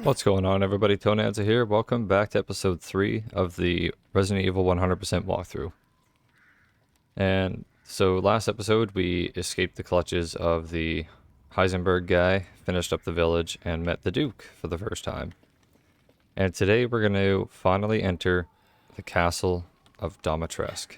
What's going on, everybody? Tonadza here. Welcome back to episode 3 of the Resident Evil 100% walkthrough. And so last episode we escaped the clutches of the Heisenberg guy, finished up the village, and met the Duke for the first time. And today we're going to finally enter the castle of Dimitrescu.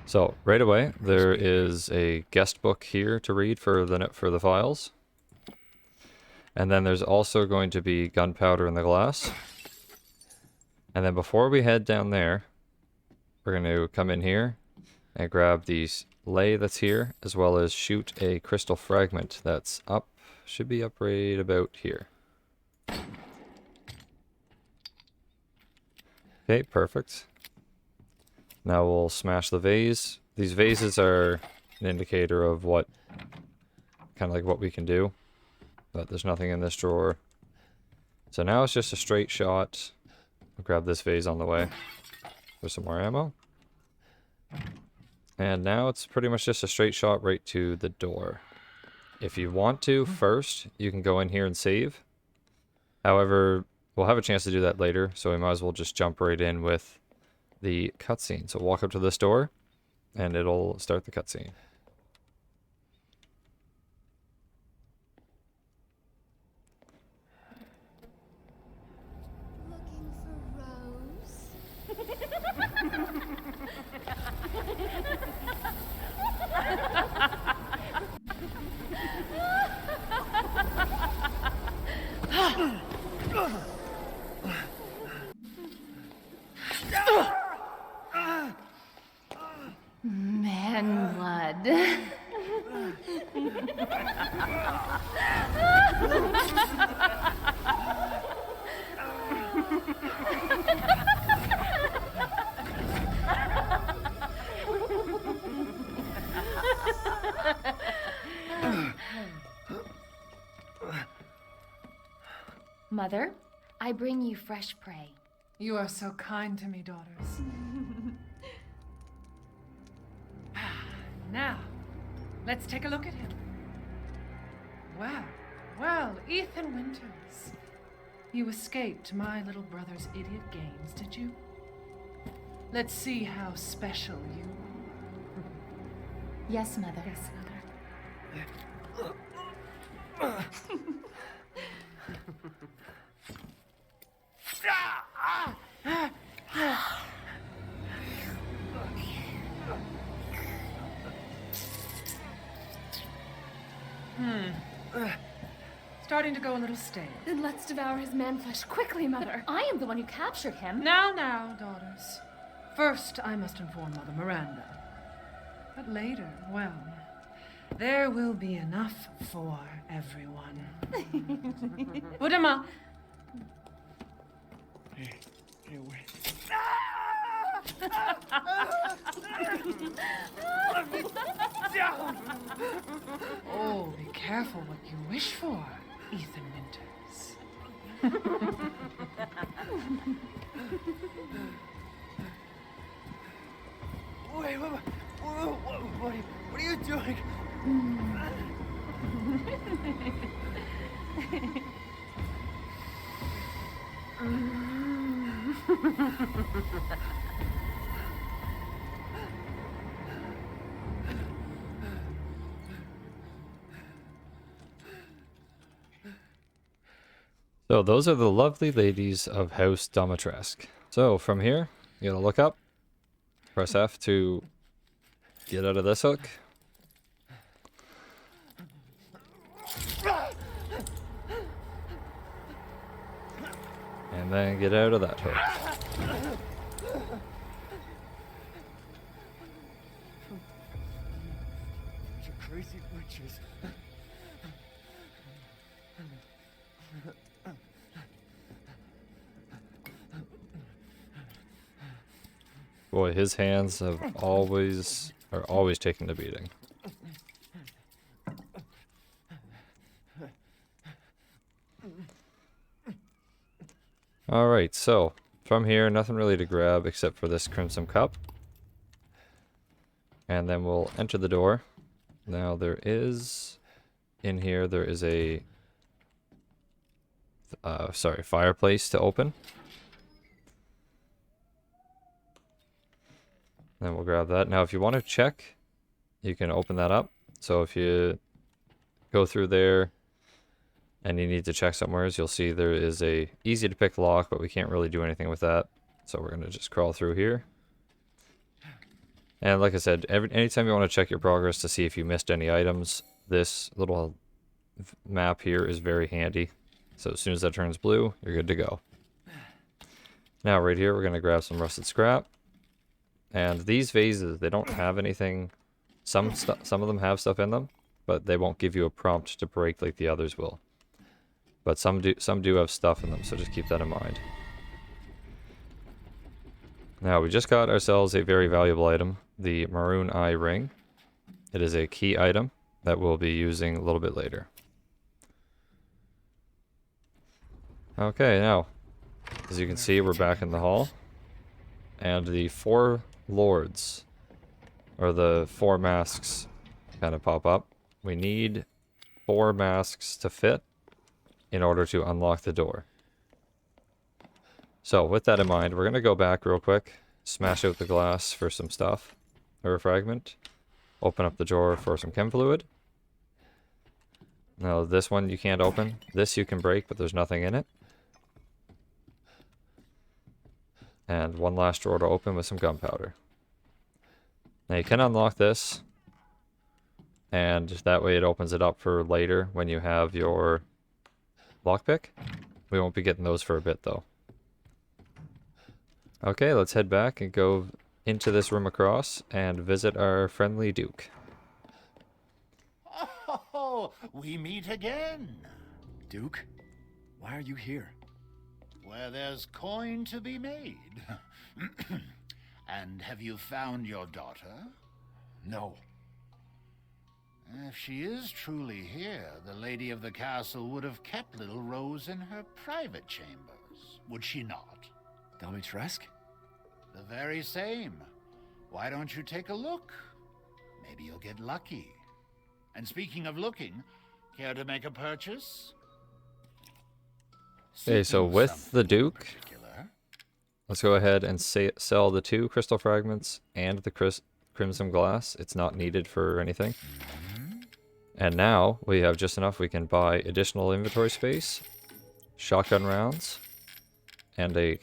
So right away there is a guest book here to read for the files. And then there's also going to be gunpowder in the glass. And then before we head down there, we're going to come in here and grab the lay that's here, as well as shoot a crystal fragment that's up, should be up right about here. Okay, perfect. Now we'll smash the vase. These vases are an indicator of what, kind of like what we can do. But there's nothing in this drawer. So now it's just a straight shot. I'll grab this vase on the way for some more ammo. And now it's pretty much just a straight shot right to the door. If you want to first, you can go in here and save. However, we'll have a chance to do that later, so we might as well just jump right in with the cutscene. So walk up to this door, and it'll start the cutscene. Looking for Rose? Man blood. Mother, I bring you fresh prey. You are so kind to me, daughters. Now, let's take a look at him. Well, Ethan Winters. You escaped my little brother's idiot games, did you? Let's see how special you are. Yes, Mother. Yes, Starting to go a little stale. Then let's devour his man flesh quickly, Mother. I am the one who captured him. Now, daughters. First, I must inform Mother Miranda. But later, well, there will be enough for everyone. Budama! Hey, wait. Oh, be careful what you wish for, Ethan Winters. Wait, what are you doing? So those are the lovely ladies of House Dimitrescu. So from here, you gotta look up, press F to get out of this hook. And then get out of that hook. You crazy witches. Boy, his hands are always taking the beating. Alright, so from here, nothing really to grab except for this Crimson Cup. And then we'll enter the door. Now there is, in here, there is a, fireplace to open. Then we'll grab that. Now if you want to check, you can open that up. So if you go through there and you need to check somewhere, you'll see there is a easy to pick lock, but we can't really do anything with that. So we're going to just crawl through here. And like I said, anytime you want to check your progress to see if you missed any items, this little map here is very handy. So as soon as that turns blue, you're good to go. Now right here, we're going to grab some rusted scrap. And these vases, they don't have anything. Some of them have stuff in them, but they won't give you a prompt to break like the others will. But some do have stuff in them, so just keep that in mind. Now, we just got ourselves a very valuable item, the Maroon Eye Ring. It is a key item that we'll be using a little bit later. Okay, now, as you can see, we're back in the hall. And the 4 lords, or the 4 masks, kind of pop up. We need 4 masks to fit in order to unlock the door. So, with that in mind, we're going to go back real quick, smash out the glass for some stuff, or a fragment, open up the drawer for some chem fluid. Now, this one you can't open. This you can break, but there's nothing in it. And one last drawer to open with some gunpowder. Now, you can unlock this, and that way it opens it up for later when you have your lockpick. We won't be getting those for a bit, though. Okay, let's head back and go into this room across and visit our friendly Duke. Oh, we meet again. Duke, why are you here? Where there's coin to be made. And have you found your daughter? No. If she is truly here, the lady of the castle would have kept little Rose in her private chambers, would she not? Dimitrescu? The very same. Why don't you take a look? Maybe you'll get lucky. And speaking of looking, care to make a purchase? Okay, so Seeking with something the Duke, particular? let's go ahead and sell the 2 crystal fragments and the crimson glass. It's not needed for anything. And now we have just enough. We can buy additional inventory space, shotgun rounds, and a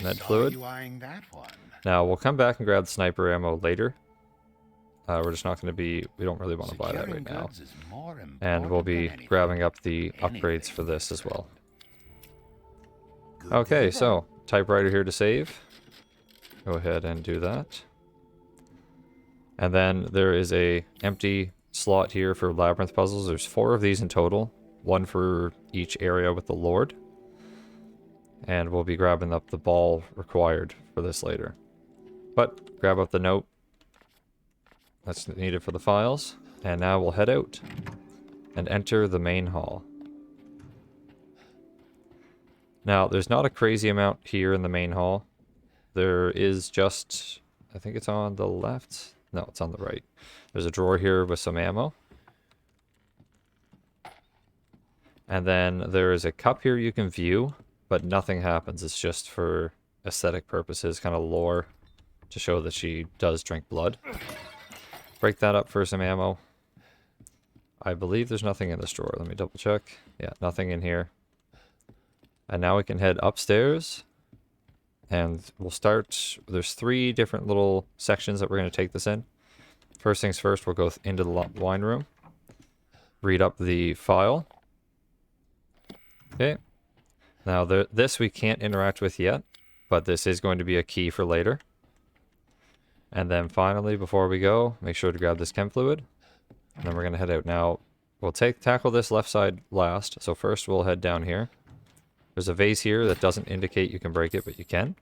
med fluid. You eyeing that one. Now we'll come back and grab the sniper ammo later. We're just not going to be. We don't really want to buy that Securing right now. goods is more important And we'll be than anything. grabbing up the upgrades Anything. for this as well. Good Okay, day. so typewriter here to save. Go ahead and do that. And then there is a empty slot here for labyrinth puzzles. There's 4 of these in total, 1 for each area with the Lord. And we'll be grabbing up the ball required for this later. But grab up the note that's needed for the files. And now we'll head out and enter the main hall. Now, there's not a crazy amount here in the main hall. There is just, I think it's on the left. No, it's on the right. There's a drawer here with some ammo. And then there is a cup here you can view, but nothing happens. It's just for aesthetic purposes, kind of lore, to show that she does drink blood. Break that up for some ammo. I believe there's nothing in this drawer. Let me double check. Yeah, nothing in here. And now we can head upstairs. And we'll start. There's 3 different little sections that we're going to take this in. First things first, we'll go into the wine room. Read up the file. Okay. Now, this we can't interact with yet, but this is going to be a key for later. And then finally, before we go, make sure to grab this chem fluid. And then we're going to head out. Now, we'll tackle this left side last. So first, we'll head down here. There's a vase here that doesn't indicate you can break it, but you can.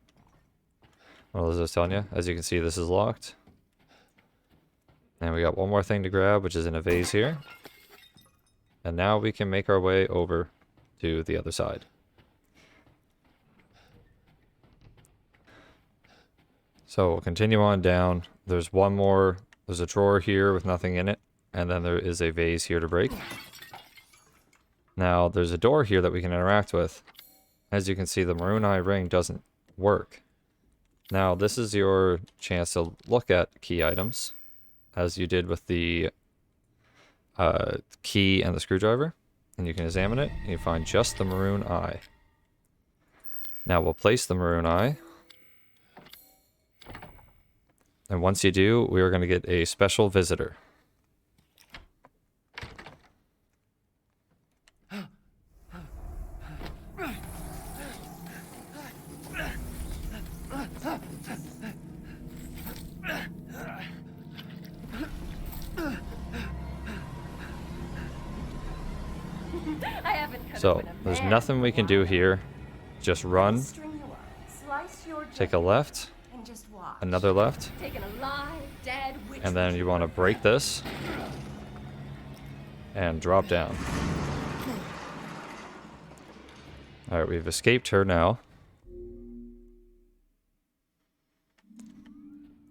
Well, as I was telling you, as you can see, this is locked. And we got one more thing to grab, which is in a vase here. And now we can make our way over to the other side. So we'll continue on down. There's one more There's a drawer here with nothing in it, and then there is a vase here to break. Now, there's a door here that we can interact with. As you can see, the Maroon Eye ring doesn't work. Now, this is your chance to look at key items, as you did with the key and the screwdriver. And you can examine it, and you find just the Maroon Eye. Now, we'll place the Maroon Eye. And once you do, we are going to get a special visitor. I haven't cut So, open a there's man nothing we can do here. Just run, String you up, slice your take a left, and just watch. another left, Taken alive, dead, which and then you want to break this and drop down. Alright, we've escaped her now.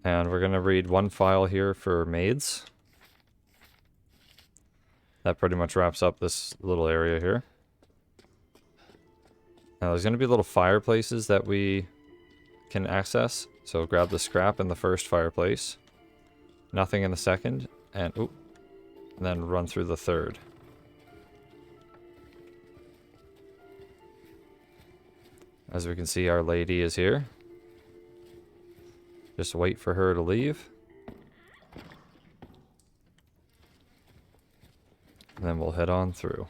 And we're going to read one file here for maids. That pretty much wraps up this little area here. Now there's going to be little fireplaces that we can access. So grab the scrap in the first fireplace. Nothing in the second. And then run through the third. As we can see, Our Lady is here. Just wait for her to leave. And then we'll head on through.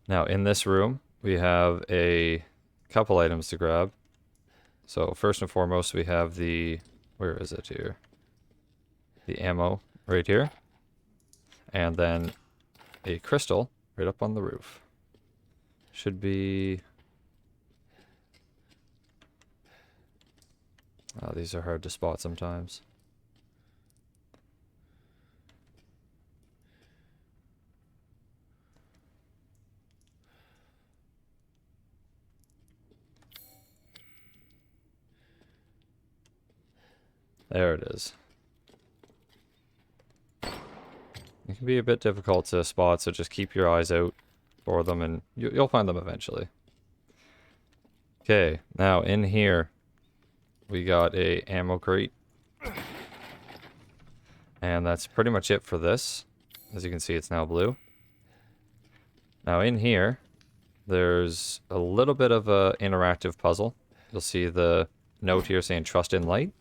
Now, in this room, we have a couple items to grab. So, first and foremost, we have the... Where is it here? The ammo right here. And then a crystal right up on the roof. Should be... Oh, these are hard to spot sometimes. There it is. It can be a bit difficult to spot, so just keep your eyes out for them and you'll find them eventually. Okay, now in here we got a ammo crate. And that's pretty much it for this. As you can see, it's now blue. Now in here, there's a little bit of a interactive puzzle. You'll see the note here saying trust in light.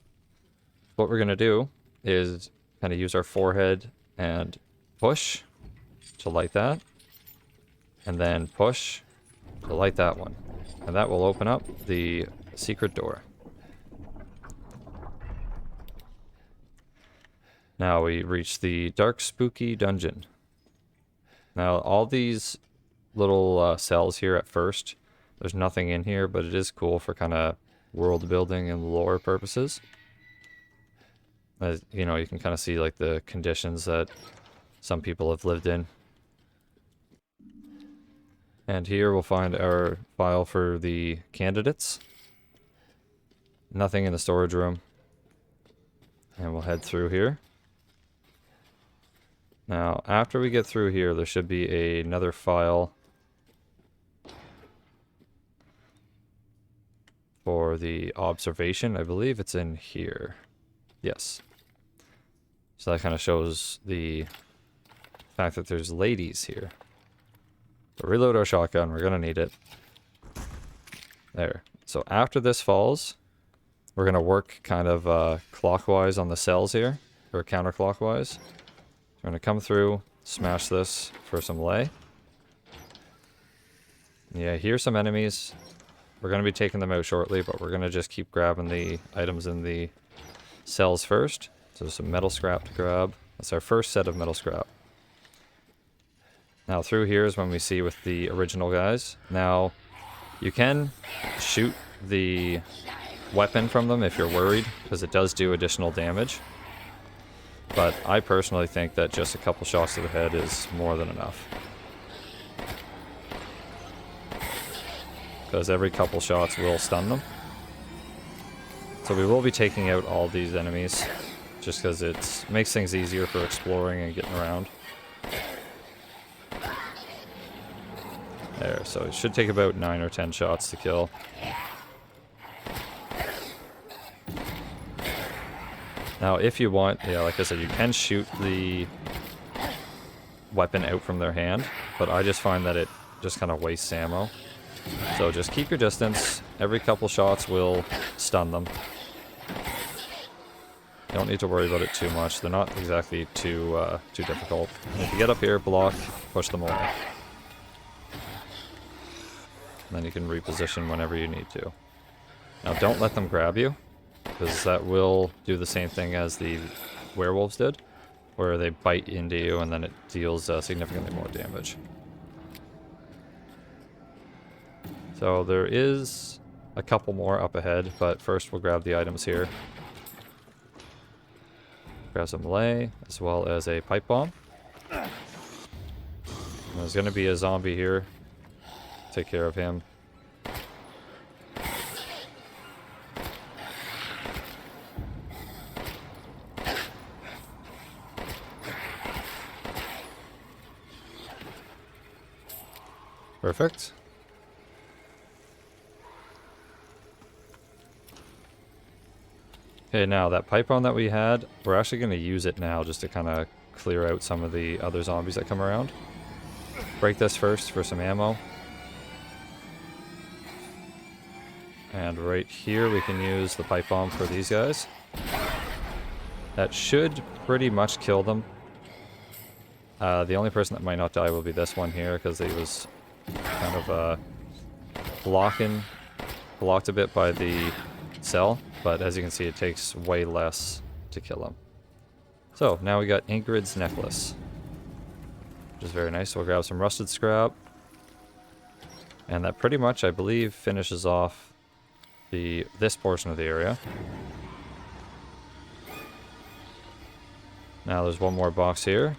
What we're going to do is kind of use our forehead and push to light that. And then push to light that one. And that will open up the secret door. Now we reach the dark spooky dungeon. Now all these little cells here at first, there's nothing in here, but it is cool for kind of world building and lore purposes. As, you know, you can kind of see like the conditions that some people have lived in. And here we'll find our file for the candidates. Nothing in the storage room. And we'll head through here. Now, after we get through here, there should be another file for the observation. I believe it's in here. Yes. So that kind of shows the fact that there's ladies here. But reload our shotgun. We're going to need it. There. So after this falls, we're going to work kind of clockwise on the cells here. Or counterclockwise. We're going to come through, smash this for some lay. Yeah, here's some enemies. We're going to be taking them out shortly, but we're going to just keep grabbing the items in the cells first. So there's some metal scrap to grab. That's our first set of metal scrap. Now through here is when we see with the original guys. Now, you can shoot the weapon from them if you're worried, because it does do additional damage. But I personally think that just a couple shots to the head is more than enough. Because every couple shots will stun them. So we will be taking out all these enemies, just because it makes things easier for exploring and getting around. There, so it should take about 9 or 10 shots to kill. Now, if you want, yeah, like I said, you can shoot the weapon out from their hand, but I just find that it just kind of wastes ammo. So just keep your distance. Every couple shots will stun them. You don't need to worry about it too much. They're not exactly too difficult. If you get up here, block, push them away. And then you can reposition whenever you need to. Now don't let them grab you, because that will do the same thing as the werewolves did, where they bite into you and then it deals significantly more damage. So there is a couple more up ahead, but first we'll grab the items here. Grab some lay, as well as a pipe bomb. And there's going to be a zombie here. Take care of him. Perfect. Okay, now that pipe bomb that we had, we're actually going to use it now just to kind of clear out some of the other zombies that come around. Break this first for some ammo. And right here we can use the pipe bomb for these guys. That should pretty much kill them. The only person that might not die will be this one here, because he was kind of blocked a bit by the cell. But as you can see, it takes way less to kill him. So now we got Ingrid's necklace, which is very nice. So we'll grab some rusted scrap. And that pretty much, I believe, finishes off this portion of the area. Now there's one more box here.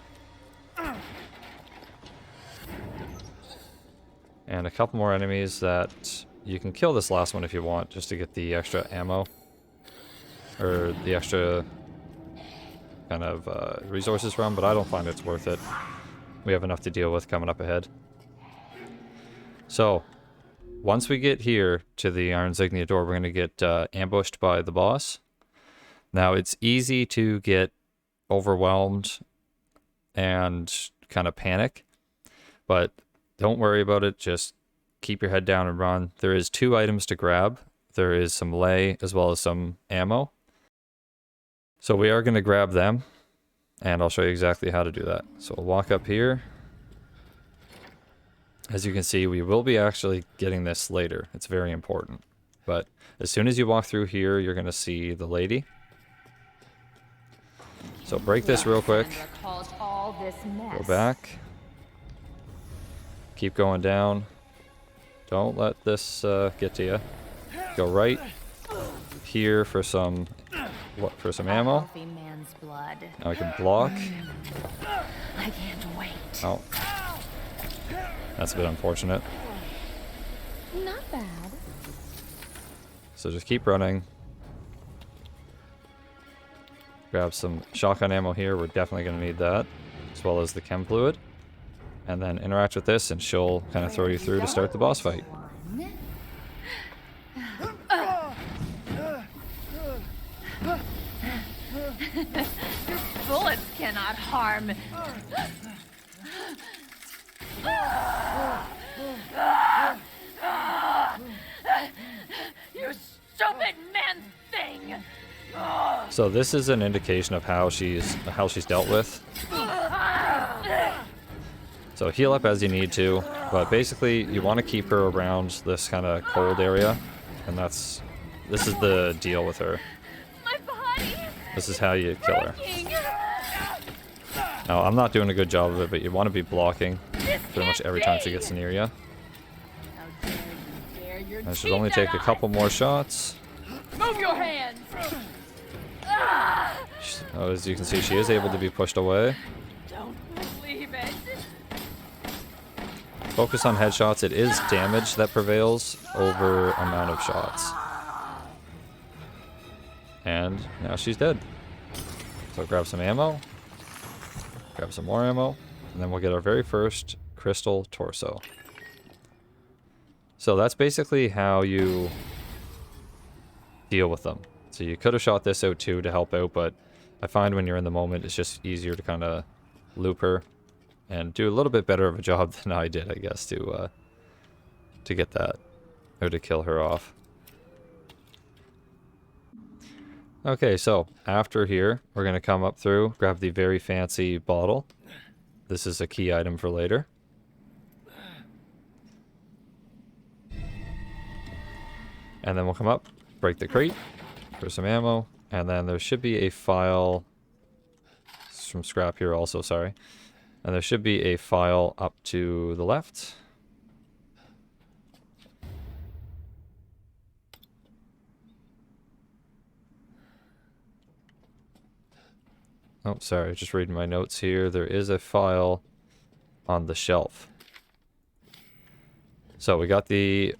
And a couple more enemies that you can kill this last one if you want, just to get the extra ammo. Or the extra kind of resources from, but I don't find it's worth it. We have enough to deal with coming up ahead. So, once we get here to the Iron Zygnia door, we're going to get ambushed by the boss. Now, it's easy to get overwhelmed and kind of panic, but don't worry about it. Just keep your head down and run. There is 2 items to grab. There is some lay as well as some ammo. So we are going to grab them, and I'll show you exactly how to do that. So we'll walk up here. As you can see, we will be actually getting this later. It's very important. But as soon as you walk through here, you're going to see the lady. So break this real quick. Go back. Keep going down. Don't let this get to you. Go right here for some ammo. Now I can block. I can't wait. Oh. That's a bit unfortunate. Not bad. So just keep running. Grab some shotgun ammo here. We're definitely going to need that. As well as the chem fluid. And then interact with this and she'll kind of throw you through to start the boss fight. Bullets cannot harm. You stupid man thing! So this is an indication of how she's dealt with. So heal up as you need to, but basically you want to keep her around this kind of cold area, and this is the deal with her. My body! This is how you kill her. Now I'm not doing a good job of it, but you want to be blocking pretty much every time she gets near you. And it should only take a couple more shots. Move your hands! As you can see, she is able to be pushed away. Don't believe it. Focus on headshots. It is damage that prevails over amount of shots. And now she's dead. So grab some ammo. Grab some more ammo. And then we'll get our very first crystal torso. So that's basically how you deal with them. So you could have shot this out too to help out, but I find when you're in the moment, it's just easier to kind of loop her and do a little bit better of a job than I did, I guess, to get that, or to kill her off. Okay, so after here, we're going to come up through, grab the very fancy bottle. This is a key item for later. And then we'll come up, break the crate for some ammo, and then there should be a file. This is from scrap here also, sorry. And there should be a file up to the left. Oh, sorry, just reading my notes here. There is a file on the shelf. So we got the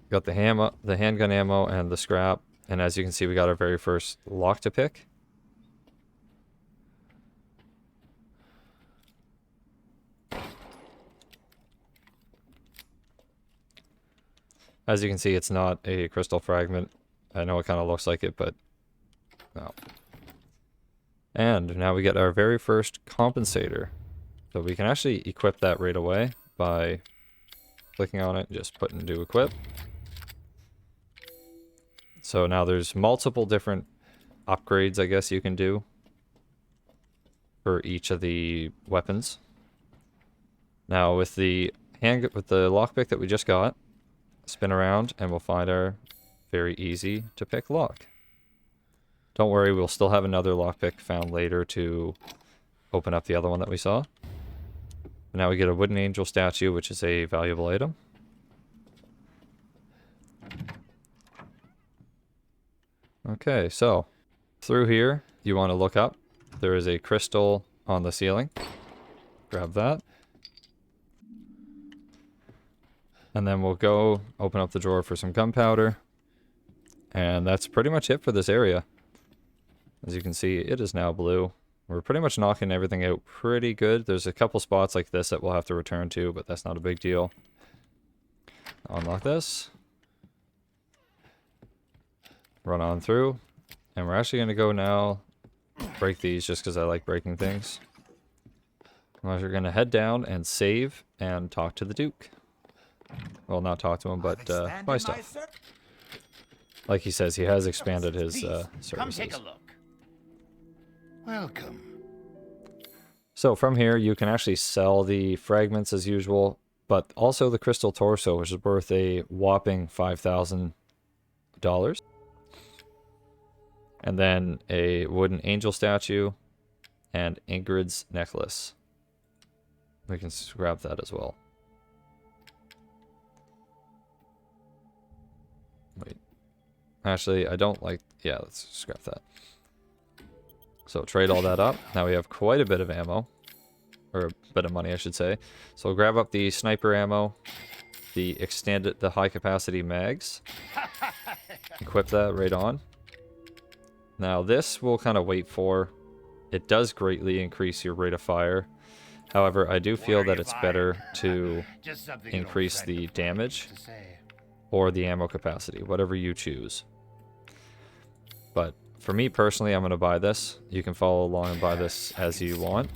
handgun ammo and the scrap, and as you can see, we got our very first lock to pick. As you can see, it's not a crystal fragment. I know it kind of looks like it, but no. And now we get our very first compensator. So we can actually equip that right away by clicking on it, just put into equip. So now there's multiple different upgrades, I guess you can do for each of the weapons. Now with the lockpick that we just got, spin around and we'll find our very easy to pick lock. Don't worry, we'll still have another lockpick found later to open up the other one that we saw. Now we get a wooden angel statue, which is a valuable item. Okay, so through here, you want to look up. There is a crystal on the ceiling. Grab that. And then we'll go open up the drawer for some gunpowder. And that's pretty much it for this area. As you can see, it is now blue. We're pretty much knocking everything out pretty good. There's a couple spots like this that we'll have to return to, but that's not a big deal. Unlock this. Run on through. And we're actually going to go now break these just because I like breaking things. We're going to head down and save and talk to the Duke. Well, not talk to him, but buy stuff. Like he says, he has expanded his services. Come take a look. Welcome. So from here, you can actually sell the fragments as usual, but also the crystal torso, which is worth a whopping $5,000. And then a wooden angel statue and Ingrid's necklace. We can grab that as well. Wait. Actually, I don't like... Yeah, let's scrap that. So trade all that up. Now we have quite a bit of ammo. Or a bit of money, I should say. So we'll grab up the sniper ammo. The high capacity mags. Equip that right on. Now this we'll kind of wait for. It does greatly increase your rate of fire. However, I do feel that it's better to increase the damage or the ammo capacity, whatever you choose. But for me personally, I'm going to buy this. You can follow along and buy this as you want.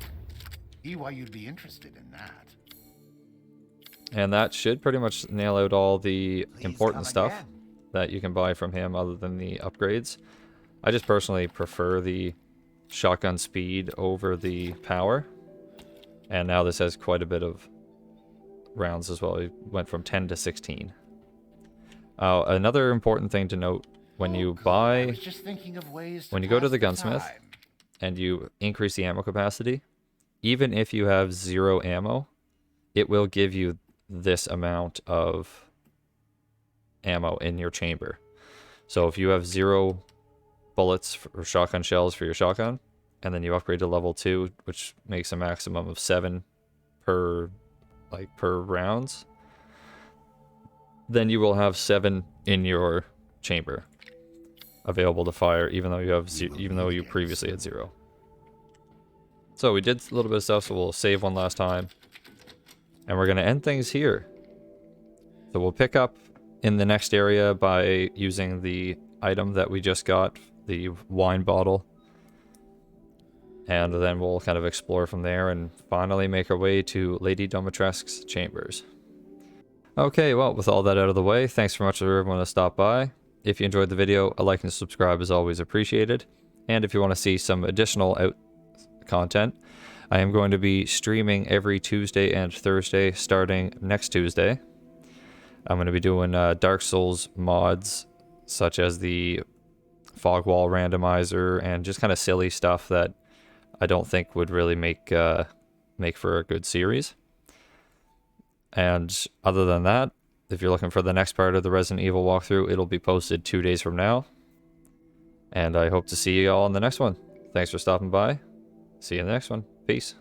See why you'd be interested in that. And that should pretty much nail out all the important stuff that you can buy from him other than the upgrades. I just personally prefer the shotgun speed over the power. And now this has quite a bit of rounds as well. It went from 10 to 16. Another important thing to note, when you buy, when you go to the gunsmith and you increase the ammo capacity, even if you have 0 ammo, it will give you this amount of ammo in your chamber. So if you have 0 bullets or shotgun shells for your shotgun, and then you upgrade to level 2, which makes a maximum of 7 per rounds, then you will have 7 in your chamber. available to fire, even though you have even though you previously had 0. So we did a little bit of stuff, so we'll save one last time. And we're going to end things here. So we'll pick up in the next area by using the item that we just got, the wine bottle. And then we'll kind of explore from there and finally make our way to Lady Dimitrescu's chambers. Okay, well, with all that out of the way, thanks very much for everyone that stopped by. If you enjoyed the video, a like and subscribe is always appreciated. And if you want to see some additional content, I am going to be streaming every Tuesday and Thursday starting next Tuesday. I'm going to be doing Dark Souls mods, such as the fog wall randomizer and just kind of silly stuff that I don't think would really make for a good series. And other than that, if you're looking for the next part of the Resident Evil walkthrough, it'll be posted 2 days from now. And I hope to see you all in the next one. Thanks for stopping by. See you in the next one. Peace.